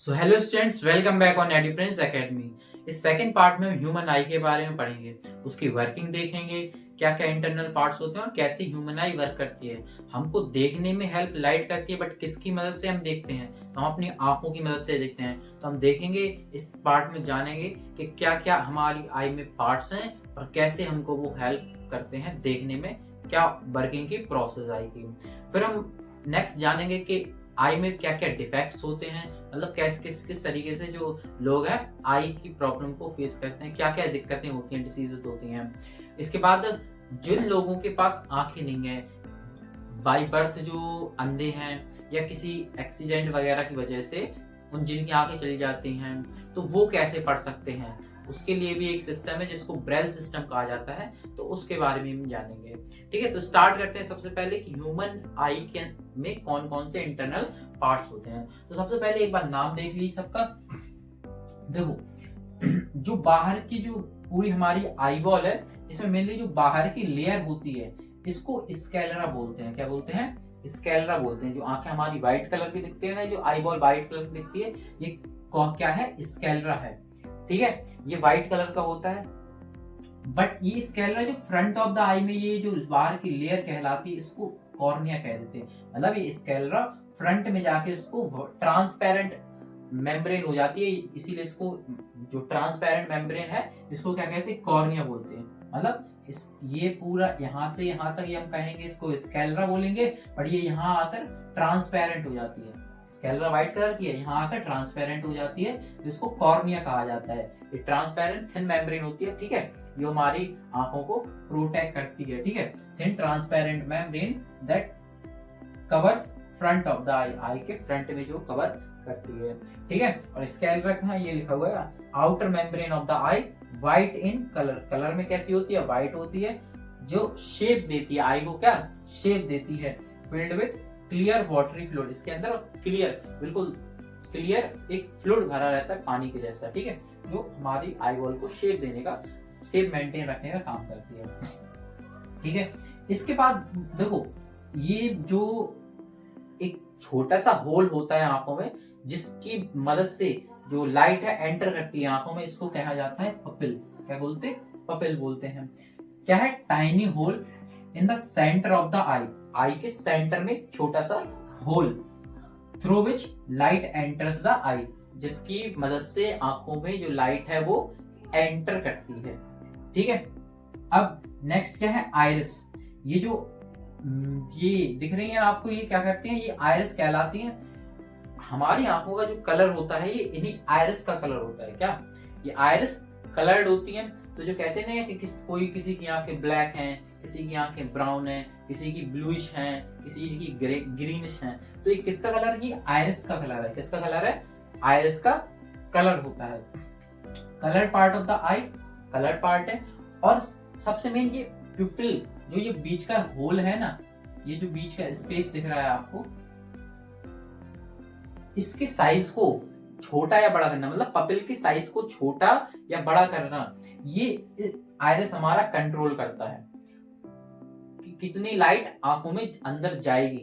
So hello students, welcome back on Eduprince Academy. इस second part में हम human आई के बारे में पढ़ेंगे, उसकी वर्किंग देखेंगे, क्या क्या इंटरनल पार्ट्स होते हैं और कैसे ह्यूमन आई वर्क करती है। हमको देखने में हेल्प लाइट करती है, बट किसकी मदद से हम देखते हैं? तो हम अपनी आंखों की मदद से देखते हैं। तो हम देखेंगे, इस पार्ट में जानेंगे कि क्या क्या हमारी आई में पार्ट्स हैं और कैसे हमको वो हेल्प करते हैं देखने में, क्या वर्किंग की प्रोसेस आई की। फिर हम नेक्स्ट जानेंगे कि आई में क्या क्या डिफेक्ट्स होते हैं, मतलब किस किस तरीके से जो लोग हैं आई की प्रॉब्लम को फेस करते हैं, क्या क्या दिक्कतें होती हैं, डिसीजेस होती हैं। इसके बाद जिन लोगों के पास आंखें नहीं है, बाई बर्थ जो अंधे हैं या किसी एक्सीडेंट वगैरह की वजह से उन जिनकी आंखें चली जाती हैं, तो वो कैसे पढ़ सकते हैं, उसके लिए भी एक सिस्टम है जिसको ब्रेल सिस्टम कहा जाता है। तो उसके बारे में हम जानेंगे। ठीक है, तो स्टार्ट करते हैं सबसे पहले कि ह्यूमन आई के में कौन कौन से इंटरनल पार्ट्स होते हैं। तो सबसे पहले एक बार नाम देख लीजिए सबका। देखो, जो बाहर की जो पूरी हमारी आई बॉल है, इसमें मेनली जो बाहर की लेयर होती है इसको स्कैलरा बोलते हैं। क्या बोलते हैं? स्कैलरा बोलते हैं। जो आंखें हमारी व्हाइट कलर की दिखती है ना, जो आई बॉल व्हाइट कलर की दिखती है, ये क्या है? स्कैलरा है। ठीक है, ये व्हाइट कलर का होता है। बट ये स्कैलरा जो फ्रंट ऑफ द आई में ये जो बाहर की लेयर कहलाती है, इसको कॉर्निया कह देते हैं। मतलब ये स्कैलरा फ्रंट में जाके इसको ट्रांसपेरेंट मेम्ब्रेन हो जाती है, इसीलिए इसको जो ट्रांसपेरेंट मेम्ब्रेन है इसको क्या कहते हैं? कॉर्निया बोलते हैं। मतलब ये पूरा यहाँ से यहाँ तक ये हम कहेंगे इसको स्कैलरा बोलेंगे, बट ये यहाँ आकर ट्रांसपेरेंट हो जाती है। स्कैलरा व्हाइट कलर की है, यहाँ आकर ट्रांसपेरेंट हो जाती है, जिसको कॉर्निया कहा जाता है। ये ट्रांसपेरेंट थिन मेम्ब्रेन होती है। ठीक है, ये हमारी आंखों को प्रोटेक्ट करती है। ठीक है, thin transparent membrane that covers front of the eye, eye के फ्रंट में जो कवर करती है। ठीक है, और स्कैलरा कहाँ ये लिखा हुआ है? Outer membrane of the I, white in colour. Colour में कैसी होती है? व्हाइट होती है, जो शेप देती है आई को, क्या शेप देती है? Filled with clear watery fluid. इसके अंदर क्लियर, बिल्कुल क्लियर एक फ्लूइड भरा रहता है पानी के जैसा। ठीक है, जो हमारी आई बॉल को शेप देने का, शेप मेंटेन रखने का काम करती है। ठीक है, इसके बाद देखो, ये जो एक छोटा सा होल होता है आंखों में, जिसकी मदद से जो लाइट है एंटर करती है आंखों में, इसको कहा जाता है पपिल। क्या बोलते? पपिल बोलते हैं। क्या है? Tiny hole in the centre of the eye, eye के सेंटर में छोटा सा hole, through which light enters the eye, जिसकी मदद से आंखों में जो लाइट है वो एंटर करती है। ठीक है, अब नेक्स्ट क्या है? आइरिस। ये जो ये दिख रही है आपको, ये क्या करती हैं? ये आइरिस कहलाती हैं। हमारी आंखों का जो कलर होता है ये इन्हीं आइरिस का कलर होता है। क्या ये आइरिस कलर्ड होती हैं? तो जो कहते हैं ना कि कोई किसी की आंखें ब्लैक हैं, किसी की आंखें ब्राउन हैं, किसी की ब्लूइश हैं, किसी की ग्रीनिश हैं, तो ये किसका कलर है? ये आइरिस का कलर है। किसका कलर है? आइरिस का कलर होता है। Colour part of the I, colour part है। और सबसे मेन ये प्यूपिल, जो ये बीच का होल है ना, ये जो बीच का स्पेस दिख रहा है आपको, इसके साइज को छोटा या बड़ा करना, मतलब पपिल की साइज को छोटा या बड़ा करना, ये आइरिस हमारा कंट्रोल करता है कि कितनी लाइट आंखों में अंदर जाएगी।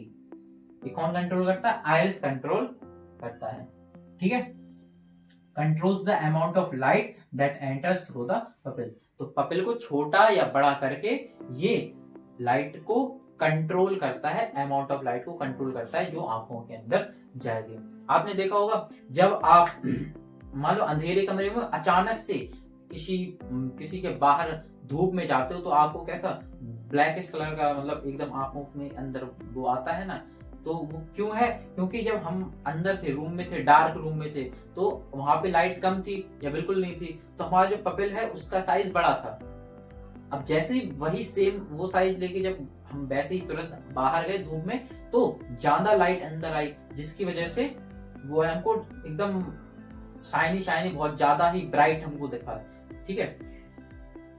ये कौन कंट्रोल करता है? आइरिस कंट्रोल करता है। ठीक है, controls the amount of light that enters through the pupil. तो पपिल को छोटा या बड़ा करके ये लाइट को कंट्रोल करता है, अमाउंट ऑफ लाइट को कंट्रोल करता है जो आंखों के अंदर जाएगी। आपने देखा होगा, जब आप मान लो अंधेरे कमरे में अचानक से किसी के बाहर धूप में जाते हो, तो आपको कैसा ब्लैकिश कलर का, मतलब एकदम आंखों में अंदर वो आता है ना, तो वो क्यों है? क्योंकि जब हम अंदर थे, रूम में थे, डार्क रूम में थे, तो वहां पे लाइट कम थी या बिल्कुल नहीं थी, तो हमारा जो पपिल है उसका साइज बड़ा था। अब जैसे ही वही सेम वो साइज लेके जब हम वैसे ही तुरंत बाहर गए धूप में, तो ज्यादा लाइट अंदर आई, जिसकी वजह से वो हमको एकदम शाइनी शाइनी, बहुत ज्यादा ही ब्राइट हमको दिखा। ठीक है,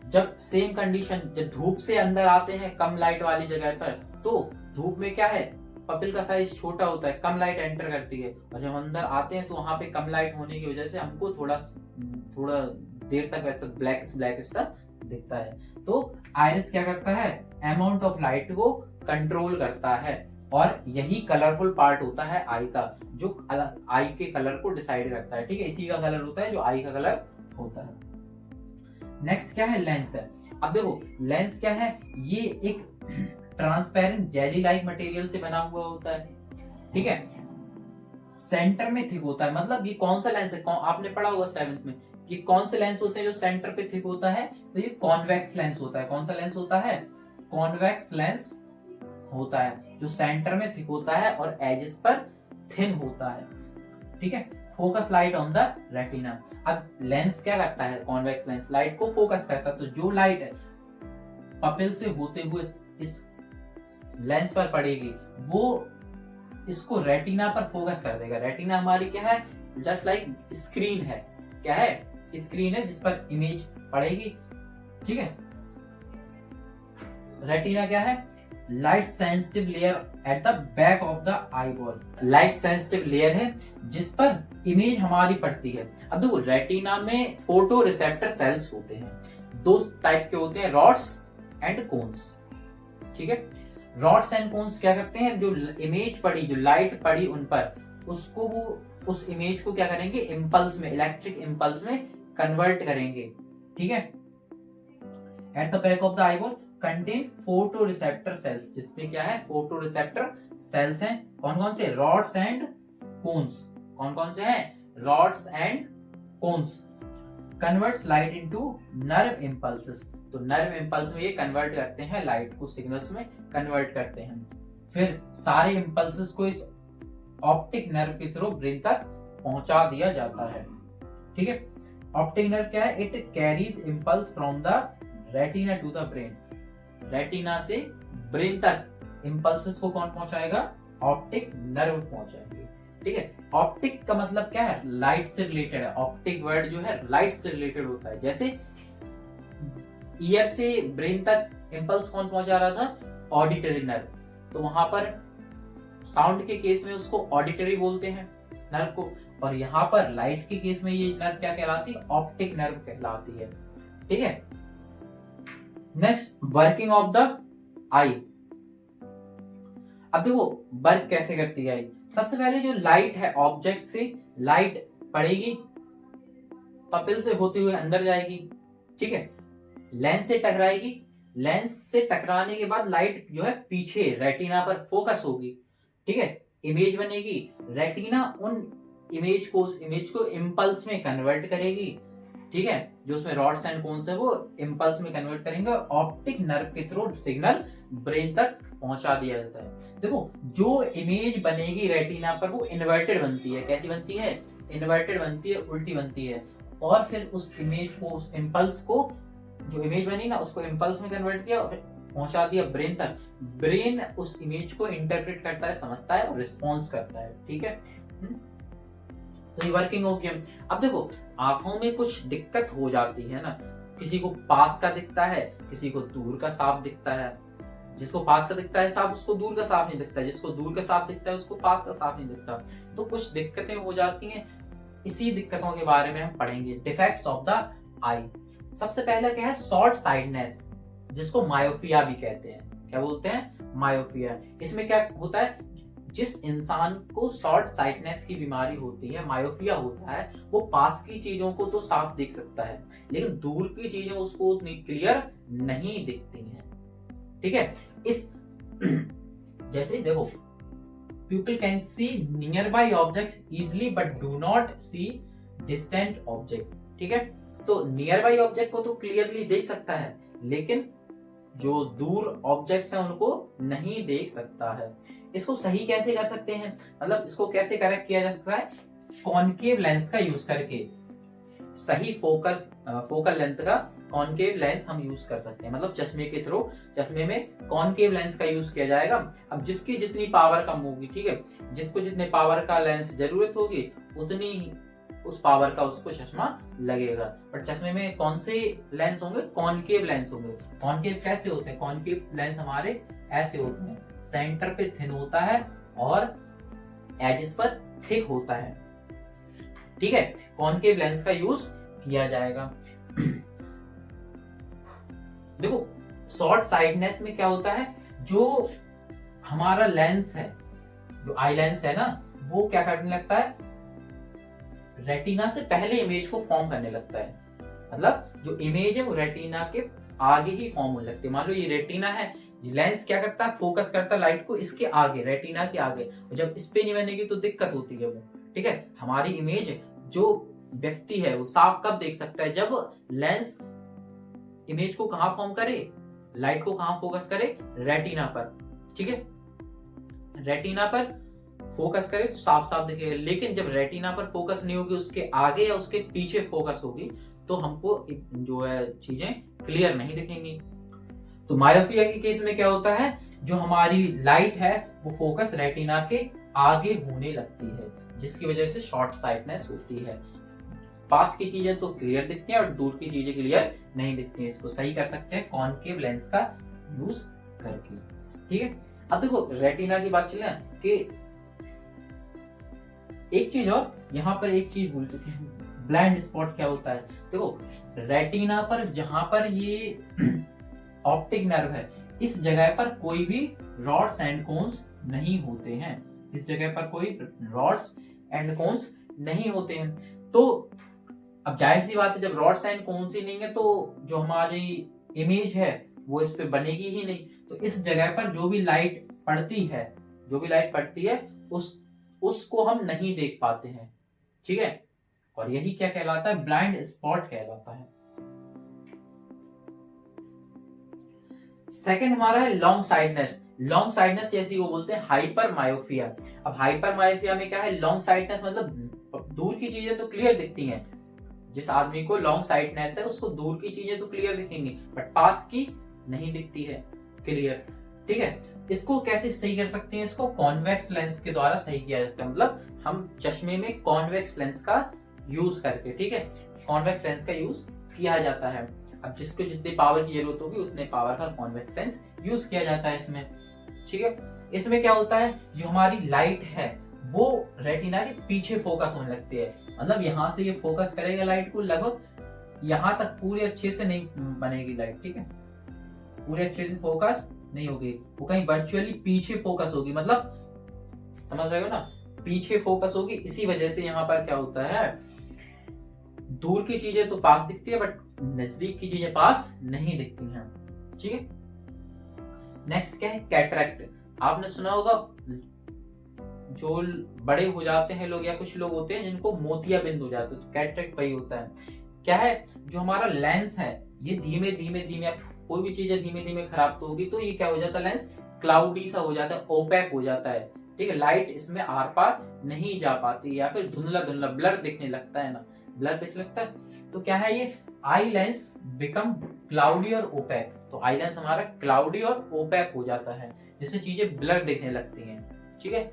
जब सेम कंडीशन, जब धूप से अंदर आते हैं कम लाइट वाली जगह पर, तो धूप में क्या है? पपिल का साइज छोटा होता है, कम लाइट एंटर करती है, और जब अंदर आते हैं तो वहां पे कम लाइट होने की वजह से हमको थोड़ा देर तक वैसा ब्लैक सा दिखता है। तो आइरिस क्या करता है? अमाउंट ऑफ लाइट को कंट्रोल करता है। और यही कलरफुल पार्ट होता है आई का, जो आई के कलर को डिसाइड करता है। ठीक है, इसी का कलर होता है जो आई का कलर होता है। नेक्स्ट क्या है, लेंस है। अब देखो लेंस क्या है, ये एक ट्रांसपेरेंट जेली लाइक मटेरियल से बना हुआ होता है। ठीक है, सेंटर में थिक होता है। मतलब ये कौन सा लेंस है, आपने पढ़ा होगा 7th में, ये कौन से लेंस होते हैं जो सेंटर पे थिक होता है, तो ये कॉन्वेक्स लेंस होता है। कौन सा लेंस होता है, कॉन्वेक्स लेंस होता है, जो सेंटर में थिक होता है और एजेस पर थिन होता है। ठीक है, focus light on the retina. अब लेंस क्या करता है, कॉन्वेक्स लेंस लाइट को फोकस करता है, तो जो लाइट है पपिल से होते हुए इस लेंस पर पड़ेगी वो इसको रेटिना पर फोकस कर देगा। रेटिना हमारी क्या है, जस्ट लाइक स्क्रीन है। क्या है, स्क्रीन है जिस पर इमेज पड़ेगी। ठीक है, रेटिना क्या है, light sensitive layer at the back of the eye ball. Light sensitive layer है जिस पर इमेज हमारी पड़ती है। अब देखो रेटिना में फोटो रिसेप्टर सेल्स होते हैं, दो टाइप के होते हैं, रॉड्स एंड कोन्स। ठीक है, रॉड्स एंड कोन्स क्या करते हैं, जो इमेज पड़ी, जो लाइट पड़ी उन पर, उसको वो उस इमेज को क्या करेंगे, इम्पल्स में, इलेक्ट्रिक इम्पल्स में कन्वर्ट करेंगे। ठीक है, at the back of the eye ball contain photo receptor cells, जिसमें क्या है, फोटो रिसेप्टर सेल्स हैं। कौन कौन से, रॉड्स एंड कोन्स। कौन कौन से हैं, rods and cones. Converts light into nerve impulses, तो नर्व इम्पल्स में ये कन्वर्ट करते हैं, लाइट को सिग्नल्स में कन्वर्ट करते हैं। फिर सारे इम्पल्सेस को इस ऑप्टिक नर्व के थ्रू ब्रेन तक पहुंचा दिया जाता है। ठीक है, ऑप्टिक नर्व क्या है, it carries impulse from the retina to the brain. Retina से ब्रेन तक इम्पल्सेस को कौन पहुंचाएगा, ऑप्टिक नर्व पहुंचाएंगे। ठीक है, ऑप्टिक का मतलब क्या है, लाइट से रिलेटेड है। ऑप्टिक वर्ड जो है लाइट से रिलेटेड होता है। जैसे ईयर से ब्रेन तक इम्पल्स कौन पहुंचा रहा था, ऑडिटरी नर्व, तो वहां पर साउंड के केस में उसको ऑडिटरी बोलते हैं नर्व को, और यहाँ पर लाइट के केस में ये नर्व क्या कहलाती है, ऑप्टिक नर्व कहलाती है। ठीक है, नेक्स्ट वर्किंग ऑफ द आई। अब देखो वर्क कैसे करती है आई। सबसे पहले जो लाइट है, ऑब्जेक्ट से लाइट पड़ेगी, पपिल से होते हुए अंदर जाएगी। ठीक है, लेंस से टकराएगी, लेंस से टकराने के बाद लाइट जो है पीछे रेटिना पर फोकस होगी। ठीक है, इमेज बनेगी, रेटिना उन इमेज को, उस इमेज को इम्पल्स में कन्वर्ट करेगी। ठीक है, जो उसमें रॉड्स एंड कोन्स है वो इम्पल्स में कन्वर्ट करेंगे और ऑप्टिक नर्व के थ्रू सिग्नल ब्रेन तक पहुंचा दिया जाता है। देखो जो इमेज बनेगी रेटिना पर वो इन्वर्टेड बनती है। कैसी बनती है, इन्वर्टेड बनती है, उल्टी बनती है। और फिर उस इमेज को, उस इम्पल्स को, जो इमेज बनी ना, उसको इम्पल्स में कन्वर्ट किया और पहुंचा दिया ब्रेन तक। ब्रेन उस इमेज को इंटरप्रेट करता है, समझता है और रिस्पॉन्स करता है। ठीक है, तो ये वर्किंग हो गया। अब देखो आंखों में कुछ दिक्कत हो जाती है ना, किसी को पास का दिखता है, किसी को दूर का साफ दिखता है। जिसको पास का दिखता है साफ, उसको दूर का साफ नहीं दिखता, जिसको दूर का साफ दिखता है उसको पास का साफ नहीं दिखता। तो कुछ दिक्कतें हो जाती हैं, इसी दिक्कतों के बारे में हम पढ़ेंगे। डिफेक्ट्स ऑफ द आई। सबसे पहला क्या है, शॉर्ट साइडनेस, जिसको मायोपिया भी कहते हैं। क्या बोलते हैं, मायोपिया। इसमें क्या होता है, जिस इंसान को शॉर्ट साइटनेस की बीमारी होती है, मायोपिया होता है, वो पास की चीजों को तो साफ देख सकता है लेकिन दूर की चीजें उसको उतनी क्लियर नहीं दिखती हैं। ठीक है, इस जैसे देखो, people can see near by objects easily but do not see distant object. ठीक है, तो नियर बाई ऑब्जेक्ट को तो क्लियरली देख सकता है लेकिन जो दूर ऑब्जेक्ट्स हैं उनको नहीं देख सकता है। इसको सही कैसे कर सकते हैं, मतलब इसको कैसे करेक्ट किया जा सकता है, कॉनकेव लेंस का यूज करके। सही फोकल लेंथ का कॉनकेव लेंस हम यूज कर सकते हैं, मतलब चश्मे के थ्रू, चश्मे में कॉनकेव लेंस का यूज किया जाएगा। अब जिसकी जितनी पावर कम होगी, ठीक है, जिसको जितने पावर का लेंस जरूरत होगी उतनी उस पावर का उसको चश्मा लगेगा। पर चश्मे में कौन से लेंस होंगे, कॉनकेव लेंस होंगे। कॉनकेव कैसे होते हैं, कॉनकेव लेंस हमारे ऐसे होते हैं, सेंटर पे थिन होता है और एजेस पर थिक होता है। ठीक है, कॉनकेव लेंस का यूज किया जाएगा। देखो शॉर्ट साइडनेस में क्या होता है, जो हमारा लेंस है, जो आई लेंस है ना, वो क्या करने लगता है, रेटिना से पहले इमेज को फॉर्म करने लगता है। मतलब जो इमेज है वो रेटिना के आगे ही फॉर्म होने लगती है। मान लो ये रेटिना है, लेंस क्या करता है, फोकस करता है लाइट को इसके आगे, रेटिना के आगे, और जब इस पे नहीं बनेगी तो दिक्कत होती है वो। ठीक है, हमारी इमेज जो व्यक्ति है वो साफ कब देख सकता है, जब लेंस इमेज को कहां फॉर्म करे, लाइट को कहां फोकस करे, रेटिना पर। ठीक है, रेटिना पर फोकस करे तो साफ साफ दिखेगा। लेकिन जब रेटिना पर फोकस नहीं होगी, उसके आगे या उसके पीछे फोकस होगी, तो हमको जो है चीजें क्लियर नहीं दिखेंगी। तो मायोपिया के केस में क्या होता है, जो हमारी लाइट है वो फोकस रेटिना के आगे होने लगती है, जिसकी वजह से शॉर्ट साइटनेस होती है। पास की चीजें तो क्लियर दिखती हैं और दूर की चीजें क्लियर नहीं दिखती हैं। इसको सही कर सकते हैं कॉनकेव लेंस का यूज करके। ठीक है, अब देखो रेटिना की बात चले कि एक चीज और, यहाँ पर एक चीज भूल चुके हैं, ब्लाइंड स्पॉट क्या होता है। देखो रेटिना पर जहां पर ये ऑप्टिक नर्व है, इस जगह पर कोई भी रॉड्स एंड कोन्स नहीं होते हैं। इस जगह पर कोई रॉड्स एंड कोन्स नहीं होते हैं। तो अब जाहिर सी बात है, जब रॉड्स एंड कोन्स ही नहीं है तो जो हमारी इमेज है वो इस पे बनेगी ही नहीं। तो इस जगह पर जो भी लाइट पड़ती है उसको हम नहीं देख पाते हैं। ठीक है, और यही क्या कहलाता है, ब्लाइंड स्पॉट कहलाता है। सेकंड हमारा है लॉन्ग साइडनेस। लॉन्ग साइडनेस जैसे वो बोलते हैं हाइपर मायोपिया। अब हाइपर मायोपिया में क्या है, लॉन्ग साइडनेस मतलब दूर की चीजें तो क्लियर दिखती हैं। जिस आदमी को लॉन्ग साइडनेस है उसको दूर की चीजें तो क्लियर दिखेंगी, बट पास की नहीं दिखती है क्लियर। ठीक है, इसको कैसे सही कर सकते हैं, इसको कॉन्वेक्स लेंस के द्वारा सही किया जाता है। मतलब हम चश्मे में कॉन्वेक्स लेंस का यूज करके, ठीक है, कॉन्वेक्स लेंस का यूज किया जाता है। अब जिसको जितनी पावर की जरूरत होगी उतने पावर का कॉन्वेक्स लेंस यूज किया जाता है इसमें। ठीक है, इसमें क्या होता है, जो हमारी लाइट है वो रेटिना के पीछे फोकस होने लगती है। मतलब यहाँ से ये फोकस करेगा लाइट को, लगभग यहाँ तक पूरी अच्छे से नहीं बनेगी लाइट। ठीक है, पूरे अच्छे से फोकस नहीं होगी, वो कहीं वर्चुअली पीछे फोकस होगी। मतलब समझ रहे हो ना, पीछे फोकस होगी। इसी वजह से यहाँ पर क्या होता है, दूर की चीजें तो पास दिखती है बट नजदीक की चीजें पास नहीं दिखती हैं। ठीक है, नेक्स्ट क्या है, कैटरेक्ट। आपने सुना होगा जो बड़े हो जाते हैं लोग या कुछ लोग होते हैं जिनको मोतियाबिंद हो जाते हैं, तो कैटरेक्ट वही होता है। क्या है, जो हमारा लेंस है ये धीमे धीमे कोई भी चीज धीमे धीमे खराब तो होगी, तो ये क्या हो जाता है, लेंस क्लाउडी सा हो जाता है, ओपैक हो जाता है। ठीक है, लाइट इसमें आर पार नहीं जा पाती या फिर धुंधला धुंधला ब्लर दिखने लगता है ना, ब्लर दिखने लगता है। तो क्या है, ये आई लेंस बिकम क्लाउडी और ओपैक। तो आई लेंस हमारा क्लाउडी और ओपैक हो जाता है, जिससे चीजें ब्लर दिखने लगती हैं। ठीक है,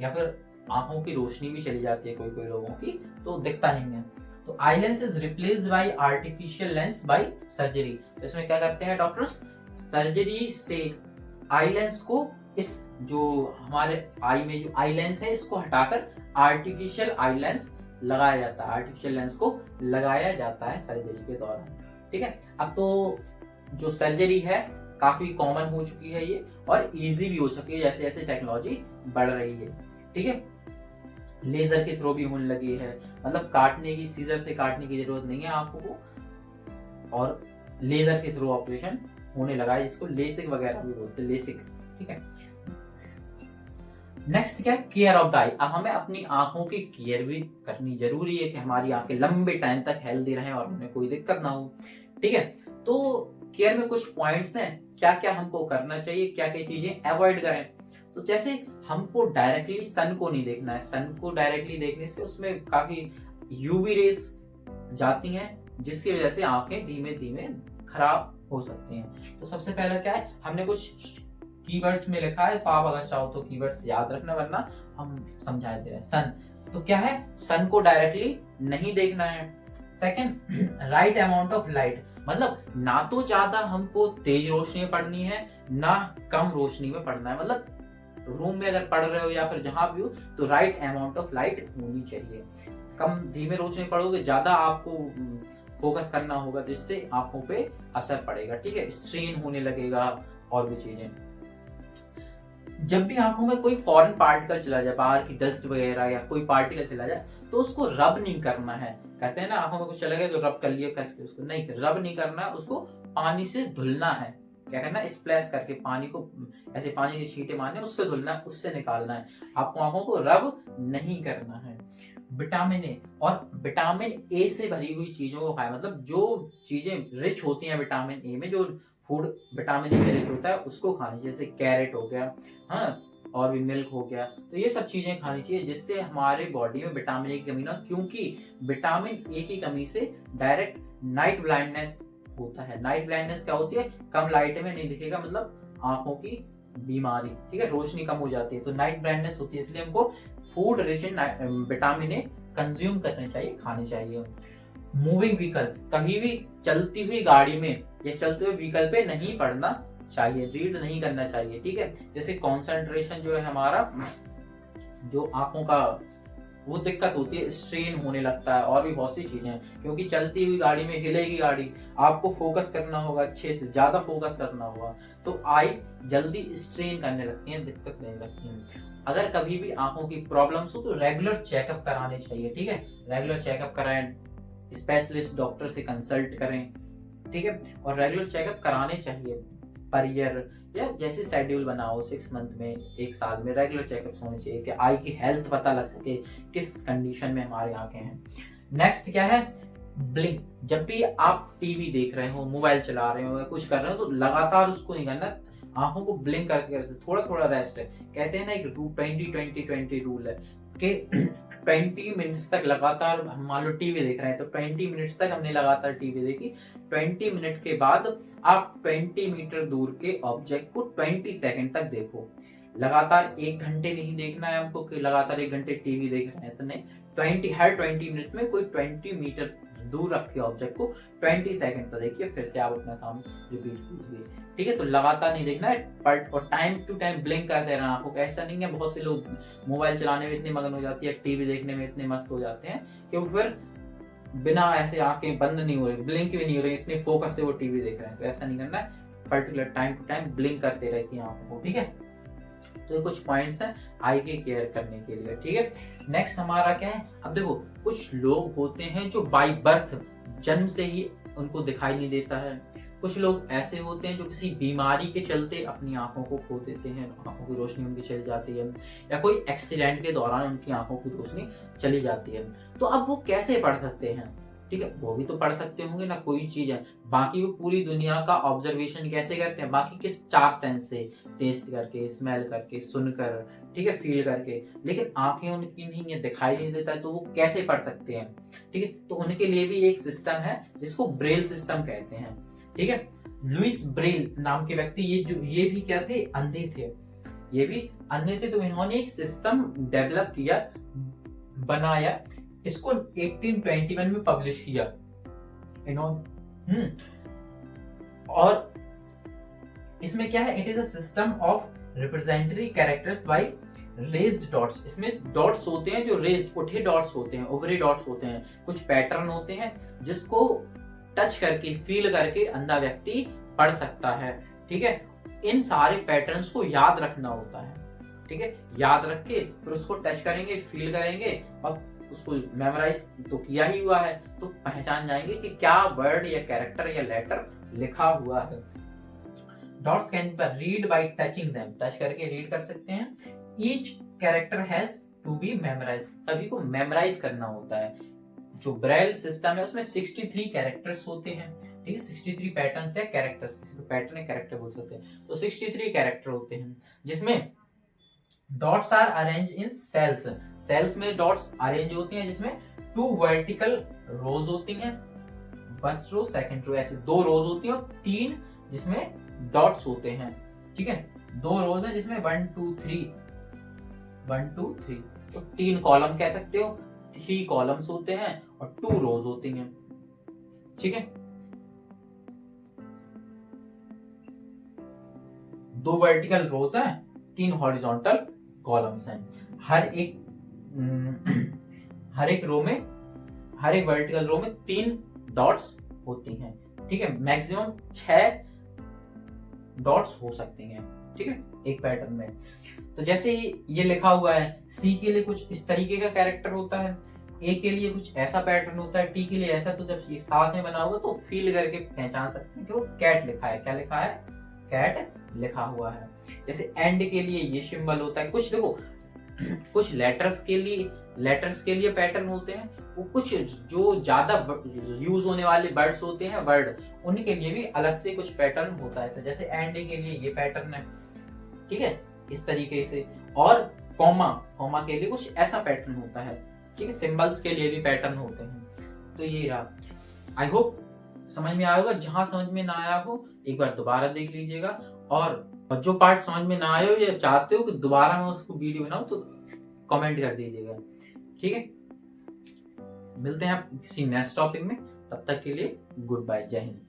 या फिर आंखों की रोशनी भी चली जाती है कोई कोई लोगों की, तो दिखता नहीं है। तो eye lens is replaced by artificial lens by surgery. तो इसमें क्या करते हैं डॉक्टर्स, सर्जरी से आई लेंस को, इस जो हमारे आई में जो आई लेंस है इसको हटाकर आर्टिफिशियल आई लेंस लगाया जाता है। आर्टिफिशियल लेंस को लगाया जाता है सर्जरी के दौरान। ठीक है, अब तो जो सर्जरी है काफी कॉमन हो चुकी है ये, और इजी भी हो चुकी है जैसे जैसे टेक्नोलॉजी बढ़ रही है। ठीक है, लेजर के थ्रू भी होने लगी है, मतलब काटने की, सीजर से काटने की जरूरत नहीं है आंखों को, और लेजर के थ्रू ऑपरेशन होने लगा है, जिसको लेसिक वगैरह भी बोलते हैं, लेसिक। ठीक है, नेक्स्ट क्या है, केयर ऑफ द आई। अब हमें अपनी आंखों की केयर भी करनी जरूरी है कि हमारी आंखें लंबे टाइम तक हेल्दी रहें और उन्हें कोई दिक्कत ना हो। ठीक है, तो केयर में कुछ पॉइंट्स हैं, क्या क्या हमको करना चाहिए, क्या क्या चीजें अवॉइड करें। तो जैसे हमको डायरेक्टली सन को नहीं देखना है, सन को डायरेक्टली देखने से उसमें काफी यूवी रेस जाती हैं, जिसकी वजह से आंखें धीमे धीमे खराब हो सकती हैं। तो सबसे पहला क्या है, हमने कुछ कीवर्ड्स में लिखा है, तो आप अगर चाहो तो कीवर्ड्स याद रखना, वरना हम समझा दे रहे हैं। सन, तो क्या है, सन को डायरेक्टली नहीं देखना है। Second, right amount of light, मतलब ना तो ज्यादा हमको तेज रोशनी में पड़नी है, ना कम रोशनी में पड़ना है। मतलब रूम में अगर पढ़ रहे हो या फिर जहां भी हो, तो राइट अमाउंट ऑफ लाइट होनी चाहिए। कम धीमे रोशनी पड़ोगे, ज्यादा आपको फोकस करना होगा, जिससे आंखों पे असर पड़ेगा। ठीक है, स्ट्रेन होने लगेगा और भी चीजें। जब भी आंखों में कोई फॉरेन पार्टिकल चला जाए, बाहर की डस्ट वगैरह या कोई पार्टिकल चला जाए, तो उसको रब नहीं करना है। कहते हैं ना आंखों में कुछ चला गया तो रब कर लिया, कैसे उसको नहीं, रब नहीं करना है, उसको पानी से धुलना है। क्या करना है, स्प्लैश करके पानी को ऐसे पानी के छींटे मारने, उससे धुलना है, उससे निकालना है। आपको आंखों को रब नहीं करना है। विटामिन ए, और विटामिन ए से भरी हुई चीजों को खाएं, मतलब जो चीजें रिच होती हैं विटामिन ए में, जो फूड विटामिन ए में रिच होता है उसको खानी, जैसे कैरेट हो गया, हाँ, और भी मिल्क हो गया, तो ये सब चीजें खानी चाहिए जिससे हमारे बॉडी में विटामिन ए की कमी ना, क्योंकि विटामिन ए की कमी से डायरेक्ट नाइट ब्लाइंडनेस होता है। नाइट ब्लाइंडनेस क्या होती है, कम लाइट में नहीं दिखेगा, मतलब आंखों की बीमारी, ठीक है, रोशनी कम हो जाती है, तो नाइट ब्लाइंडनेस होती है। इसलिए हमको food rich in vitamin A consume करने चाहिए, खाने चाहिए। मूविंग व्हीकल, कभी भी चलती हुई गाड़ी में या चलते हुए व्हीकल पे नहीं पढ़ना चाहिए, रीड नहीं करना चाहिए, ठीक है। जैसे कंसंट्रेशन जो है हमारा, जो आंखों का वो दिक्कत होती है, स्ट्रेन होने लगता है, और भी बहुत सी चीजें हैं, क्योंकि चलती हुई गाड़ी में हिलेगी गाड़ी, आपको फोकस करना होगा, अच्छे से ज्यादा फोकस करना होगा, तो आई जल्दी स्ट्रेन करने लगती है, दिक्कत देने लगती है। अगर कभी भी आंखों की प्रॉब्लम्स हो तो रेगुलर चेकअप कराने चाहिए, ठीक है, रेगुलर चेकअप कराएं, स्पेशलिस्ट डॉक्टर से कंसल्ट करें, ठीक है, और रेगुलर चेकअप कराने चाहिए। पर ईयर या जैसे शेड्यूल बनाओ, 6 मंथ में, 1 साल में रेगुलर चेकअप्स होने चाहिए कि आई की हेल्थ पता लग सके, किस कंडीशन में हमारी आंखें हैं। नेक्स्ट क्या है, ब्लिंक। जब भी आप टीवी देख रहे हो, मोबाइल चला रहे हो या कुछ कर रहे हो, तो लगातार उसको नहीं करना, आंखों को ब्लिंक करके करते, थोड़ा थोड़ा रेस्ट है। कहते हैं ना एक 20-20-20 रूल है कि 20 मिनट्स तक लगातार, हम मान लो टीवी देख रहे हैं तो 20 मिनट्स तक हमने लगातार टीवी देखी, 20 मिनट के बाद आप 20 मीटर दूर के ऑब्जेक्ट को 20 सेकंड तक देखो। लगातार 1 घंटे नहीं देखना है हमको कि लगातार 1 घंटे टीवी देख रहे हैं, तो नहीं, हर 20 मिनट्स में कोई 20 मीटर दूर रखे ऑब्जेक्ट को 20 सेकंड तक देखिए, फिर से आप अपना काम रिपीट कीजिए, ठीक है। तो लगातार नहीं देखना है, बट और टाइम टू टाइम ब्लिंक करते रहना आंखों को। ऐसा नहीं है, बहुत से लोग मोबाइल चलाने में इतने मगन हो जाती है, टीवी देखने में इतने मस्त हो जाते हैं कि वो फिर बिना ऐसे आंखें बंद नहीं हो रही, ब्लिंक भी नहीं हो रही, इतने फोकस से वो टीवी देख रहे हैं। तो ऐसा नहीं करना है, particular time to time blink करते रहती है आंखों को, ठीक है। तो ये कुछ पॉइंट्स हैं आई के केयर करने के लिए, ठीक है। नेक्स्ट हमारा क्या है, अब देखो कुछ लोग होते हैं जो बाय बर्थ, जन्म से ही उनको दिखाई नहीं देता है। कुछ लोग ऐसे होते हैं जो किसी बीमारी के चलते अपनी आंखों को खो देते हैं, आंखों की रोशनी उनकी चली जाती है, या कोई एक्सीडेंट के दौरान उनकी आंखों की रोशनी चली जाती है। तो अब वो कैसे पढ़ सकते हैं, ठीक है, वो भी तो पढ़ सकते होंगे ना, कोई चीज है, बाकी वो पूरी दुनिया का ऑब्जर्वेशन कैसे करते हैं, बाकी किस 4 सेंस से, टेस्ट करके, स्मेल करके, सुनकर, ठीक है, फील करके, लेकिन आंखें उनकी नहीं है, दिखाई नहीं देता है, तो वो कैसे पढ़ सकते हैं, ठीक है। तो उनके लिए भी एक सिस्टम है जिसको ब्रेल सिस्टम कहते हैं, ठीक है। लुइस ब्रेल नाम के व्यक्ति, ये भी क्या थे, अंधे थे, ये भी अंधे थे, तो इन्होंने एक सिस्टम डेवलप किया, बनाया, इसको 1821 में पब्लिश किया इन्होंने। और इसमें क्या है, it is a system of representary characters by raised dots. इसमें डॉट्स होते हैं जो रेज्ड, उठे डॉट्स होते हैं, उभरे डॉट्स होते हैं, कुछ पैटर्न होते हैं जिसको टच करके, फील करके अंधा व्यक्ति पढ़ सकता है, ठीक है। इन सारे पैटर्न्स को याद रखना होता है, ठीक है, याद रख के फिर उसको टच करेंगे, फील करेंगे, और उसको मेमोराइज तो किया ही हुआ है, तो पहचान जाएंगे कि क्या वर्ड या कैरेक्टर या लेटर लिखा हुआ है। Dots can be read by touching them, touch करके रीड कर सकते हैं। Each character has to be memorise, सभी को मेमोराइज करना होता है। जो ब्रेल सिस्टम है उसमें 63 कैरेक्टर्स होते हैं, ठीक है, 63 पैटर्न्स है, कैरेक्टर्स, पैटर्न है, कैरेक्टर बोल सकते हैं, तो 63 कैरेक्टर होते हैं, जिसमें dots are arrange in cells, cells में डॉट्स अरेंज होती हैं, जिसमें 2 वर्टिकल रोज होती हैं, फर्स्ट रो सेकंड रो, ऐसे 2 रोज होती हैं, और 3 जिसमें डॉट्स होते हैं, ठीक है, 2 रोज है जिसमें 1 2 3, 1 2 3, तो 3 कॉलम कह सकते हो, 3 कॉलम्स होते हैं और 2 रोज होती हैं, ठीक है। 2 वर्टिकल रोज हैं, 3 हॉरिजॉन्टल कॉलम्स हैं। हर एक रो में, हर एक वर्टिकल रो में 3 डॉट्स होती हैं, ठीक है, मैक्सिमम 6 डॉट्स हो सकती हैं, ठीक है, एक पैटर्न में। तो जैसे ये लिखा हुआ है, सी के लिए कुछ इस तरीके का कैरेक्टर होता है, ए के लिए कुछ ऐसा पैटर्न होता है, टी के लिए ऐसा। तो जब ये साथ में बना होगा तो फील करके पहचान सकते हैं कि वो कैट लिखा है। क्या लिखा है? कैट लिखा हुआ है। जैसे एंड के लिए ये सिंबल होता है। कुछ देखो, कुछ लेटर्स के लिए पैटर्न होते हैं, वो कुछ जो ज्यादा यूज होने वाले वर्ड्स होते हैं, वर्ड, उनके लिए भी अलग से कुछ पैटर्न होता है। तो जैसे एंड के लिए ये पैटर्न है, ठीक है, इस तरीके से। और कॉमा के लिए कुछ ऐसा पैटर्न होता है, ठीक है। सिंबल्स के लिए भी पैटर्न होते हैं। तो ये रहा। आई होप समझ में आया होगा। जहां समझ में ना आया हो एक बार दोबारा देख लीजिएगा, और जो पार्ट समझ में ना आया हो या चाहते हो कि दोबारा मैं उसको वीडियो बनाऊं तो कमेंट कर दीजिएगा, ठीक है। मिलते हैं किसी नेक्स्ट टॉपिक में, तब तक के लिए गुड बाय, जय हिंद।